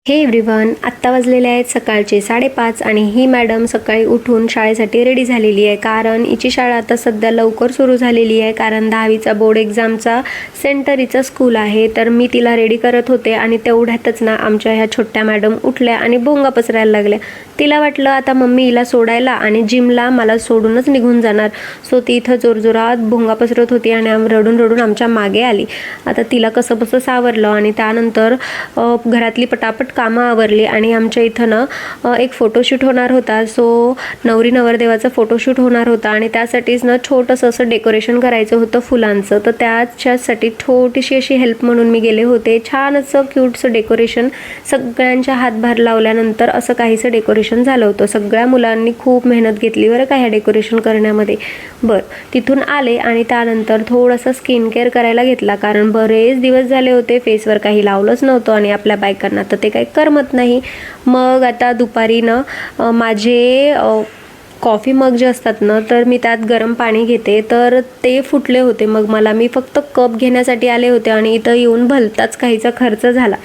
हे एव्हरीवन, आत्ता वाजलेले आहेत सकाळचे 5:30 आणि ही मॅडम सकाळी उठून शाळेसाठी रेडी झालेली आहे. कारण हिची शाळा आता सध्या लवकर सुरू झालेली आहे, कारण 10वीचा बोर्ड एक्झामचा सेंटर हिचं स्कूल आहे. तर मी तिला रेडी करत होते आणि तेवढ्यातच ना आमच्या ह्या छोट्या मॅडम उठल्या आणि भोंगा पसरायला लागल्या. तिला वाटलं आता मम्मी हिला सोडायला आणि जिमला मला सोडूनच निघून जाणार. सो ती इथं जोरजोरात भोंगा पसरत होती आणि रडून रडून आमच्या मागे आली. आता तिला कसं बसं सावरलं आणि त्यानंतर घरातली पटापट कामं आवरली आणि आमच्या इथं ना एक फोटोशूट होणार होता. सो नवरी नवरदेवाचा फोटोशूट होणार होता आणि त्यासाठीच ना छोटंसं असं डेकोरेशन करायचं होतं फुलांचं. तर त्याच्यासाठी छोटीशी अशी हेल्प म्हणून मी गेले होते. छान असं क्यूटचं डेकोरेशन, सगळ्यांच्या हातभार लावल्यानंतर असं काहीसं डेकोरेशन झालं होतं. सगळ्या मुलांनी खूप मेहनत घेतली बरं का ह्या डेकोरेशन करण्यामध्ये. तिथून आले आणि त्यानंतर थोडंसं स्किन केअर करायला घेतला, कारण बरेच दिवस झाले होते फेसवर काही लावलंच नव्हतं आणि आपल्या बायकांना तर ते काही करमत नाही. मग आता दुपारी ना माझे कॉफी मग जे असतात ना, तर मी त्यात गरम पाणी घेते, तर ते फुटले होते. मग मी फक्त कप घेण्यासाठी आले होते आणि इथं येऊन भलताच काहीचा खर्च झाला.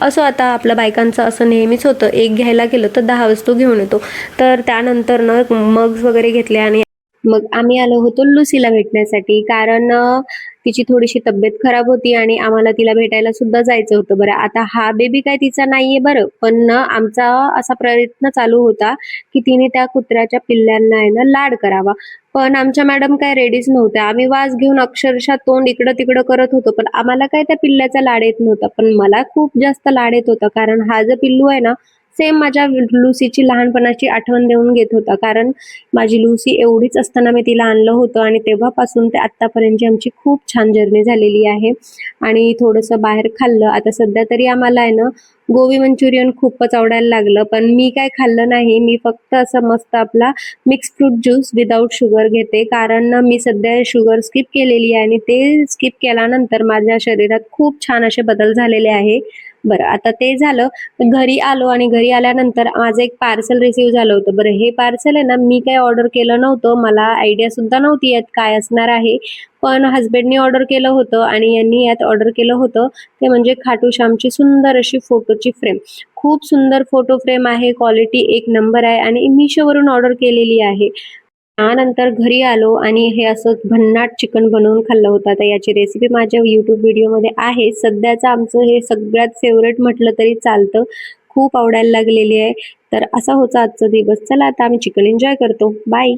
असं आता आपल्या बायकांचं असं नेहमीच होतं, एक घ्यायला गेलो तर 10 वस्तू घेऊन येतो. तर त्यानंतर ना मग्स वगैरे घेतले आणि मग आम्ही आलो होतो लुसीला भेटण्यासाठी, कारण तिची थोडीशी तब्येत खराब होती आणि आम्हाला तिला भेटायला सुद्धा जायचं होतं. बरं, आता हा बेबी काय तिचा नाहीये बरं, पण आमचा असा प्रयत्न चालू होता की तिने त्या कुत्र्याच्या पिल्लांना आहे ना लाड करावा. पण आमच्या मॅडम काय रेडीच नव्हत्या. आम्ही वास घेऊन अक्षरशः तोंड इकडं तिकडं करत होतो, पण आम्हाला काय त्या पिल्ल्याचा लाड येत नव्हता. पण मला खूप जास्त लाड येत होता, कारण हा जो पिल्लू आहे ना, सेम माझ्या लुसीची लहानपणाची आठवण देऊन घेत होता. कारण माझी लुसी एवढीच असताना मी तिला आणलं होतं आणि तेव्हापासून ते आत्तापर्यंतची आमची खूप छान जर्नी झालेली आहे. आणि थोडंसं बाहेर खाल्लं. आता सध्या तरी आम्हाला आहे ना गोबी मंचुरियन खूपच आवडायला लागलं, पण मी काय खाल्लं नाही. मी फक्त असं मस्त आपला mix fruit juice without sugar घेते, कारण मी सध्या शुगर स्किप केलेली आहे आणि ते स्किप केल्यानंतर माझ्या शरीरात खूप छान असे बदल झालेले आहे. बरं, आता ते झालं. घरी आलो आणि घरी आल्यानंतर माझं एक पार्सल रिसीव्ह झालं होतं. बरं, हे पार्सल आहे ना मी काही ऑर्डर केलं नव्हतं, मला आयडिया सुद्धा नव्हती यात काय असणार आहे. पण हस्बंडनी ऑर्डर केलं होतं आणि यांनी यात ऑर्डर केलं होतं ते म्हणजे खाटू श्यामची सुंदर अशी फोटोची फ्रेम. खूप सुंदर फोटो फ्रेम आहे, क्वालिटी एक नंबर आहे आणि मिशोवरून ऑर्डर केलेली आहे. त्यानंतर घरी आलो आणि हे असं भन्नाट चिकन बनवून खाल्लं होतं. आता याची रेसिपी माझ्या यूट्यूब व्हिडिओमध्ये आहे. सध्याचं आमचं हे सगळ्यात फेवरेट म्हटलं तरी चालतं, खूप आवडायला लागलेली आहे. तर असा होता आजचा दिवस. चला आता आम्ही चिकन एन्जॉय करतो. बाय.